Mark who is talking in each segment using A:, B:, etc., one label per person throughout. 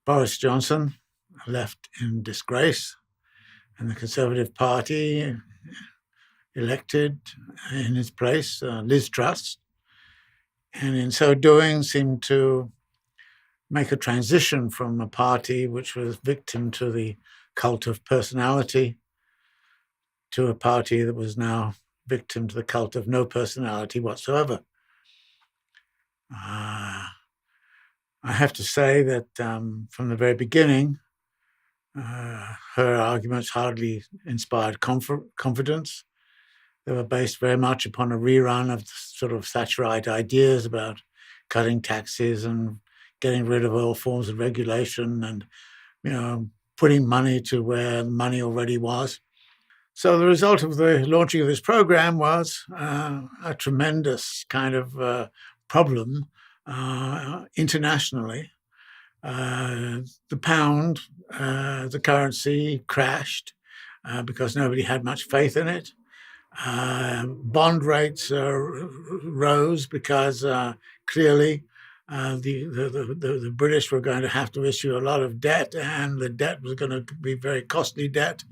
A: Boris Johnson left in disgrace, and the Conservative Party elected in his place Liz Truss, and in so doing seemed to make a transition from a party which was victim to the cult of personality to a party that was now victim to the cult of no personality whatsoever. I have to say that from the very beginning, her arguments hardly inspired confidence. They were based very much upon a rerun of sort of Thatcherite ideas about cutting taxes and getting rid of all forms of regulation and, putting money to where money already was. So the result of the launching of this program was a tremendous kind of problem internationally. The pound, the currency, crashed because nobody had much faith in it. Bond rates rose because clearly the British were going to have to issue a lot of debt, and the debt was going to be very costly debt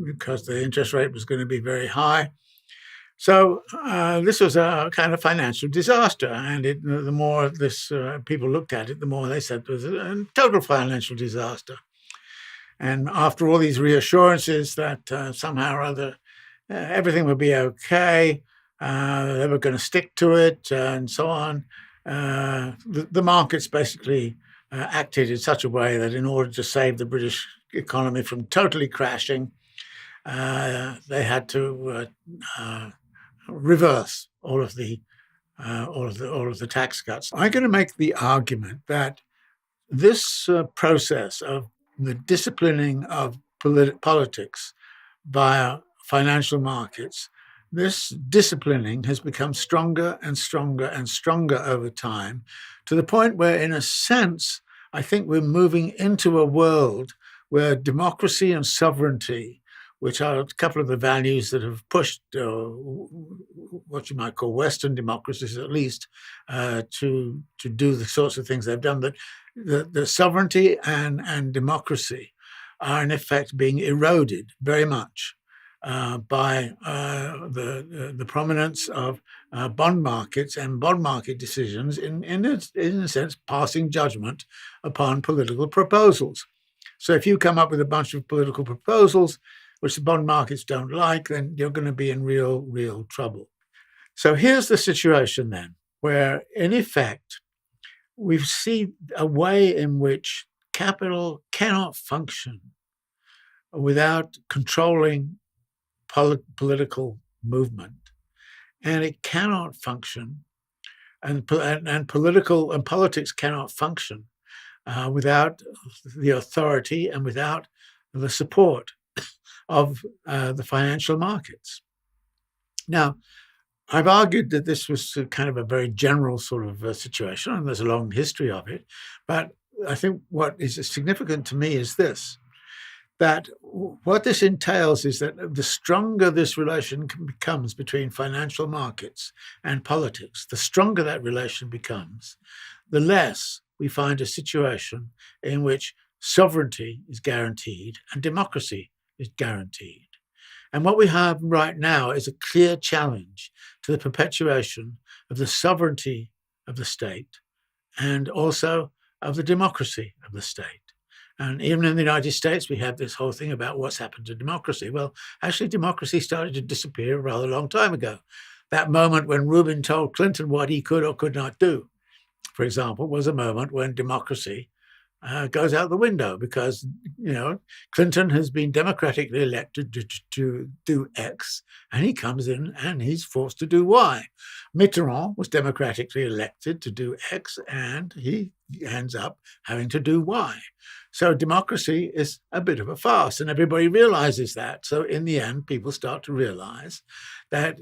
A: because the interest rate was going to be very high. So this was a kind of financial disaster, and the more people looked at it, the more they said it was a total financial disaster. And after all these reassurances that somehow or other everything would be okay, they were going to stick to it, and so on, the markets basically acted in such a way that in order to save the British economy from totally crashing, they had to reverse all of the tax cuts. I'm going to make the argument that this process of the disciplining of politics via financial markets, this disciplining has become stronger and stronger and stronger over time, to the point where, in a sense, I think we're moving into a world where democracy and sovereignty, which are a couple of the values that have pushed what you might call Western democracies, at least, to do the sorts of things they've done, that the sovereignty and democracy are in effect being eroded very much by the prominence of bond markets and bond market decisions in a sense, passing judgment upon political proposals. So if you come up with a bunch of political proposals which the bond markets don't like, then you're going to be in real trouble. So here's the situation then, where in effect, we see a way in which capital cannot function without controlling political movement, and it cannot function, and politics cannot function without the authority and without the support of the financial markets. Now, I've argued that this was kind of a very general sort of situation, and there's a long history of it. But I think what is significant to me is this, that what this entails is that the stronger this relation becomes between financial markets and politics, the stronger that relation becomes, the less we find a situation in which sovereignty is guaranteed and democracy is guaranteed. And what we have right now is a clear challenge to the perpetuation of the sovereignty of the state and also of the democracy of the state. And even in the United States, we have this whole thing about what's happened to democracy. Well, actually, democracy started to disappear a rather long time ago. That moment when Rubin told Clinton what he could or could not do, for example, was a moment when democracy goes out the window because, Clinton has been democratically elected to do X, and he comes in and he's forced to do Y. Mitterrand was democratically elected to do X, and he ends up having to do Y. So democracy is a bit of a farce, and everybody realizes that. So in the end, people start to realize that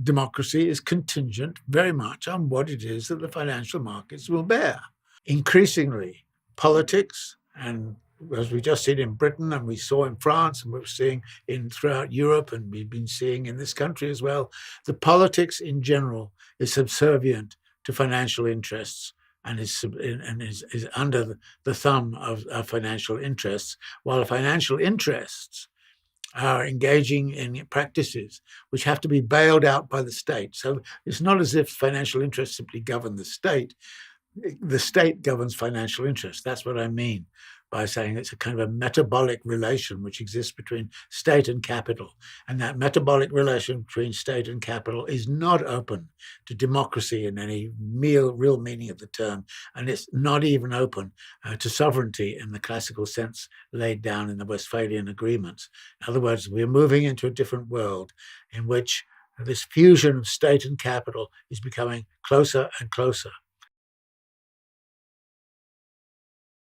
A: democracy is contingent very much on what it is that the financial markets will bear. Increasingly, politics, and as we just seen in Britain and we saw in France and we're seeing throughout Europe and we've been seeing in this country as well, the politics in general is subservient to financial interests and is under the thumb of financial interests, while financial interests are engaging in practices which have to be bailed out by the state. So it's not as if financial interests simply govern the state. The state governs financial interests. That's what I mean by saying it's a kind of a metabolic relation which exists between state and capital. And that metabolic relation between state and capital is not open to democracy in any real meaning of the term. And it's not even open to sovereignty in the classical sense laid down in the Westphalian agreements. In other words, we're moving into a different world in which this fusion of state and capital is becoming closer and closer.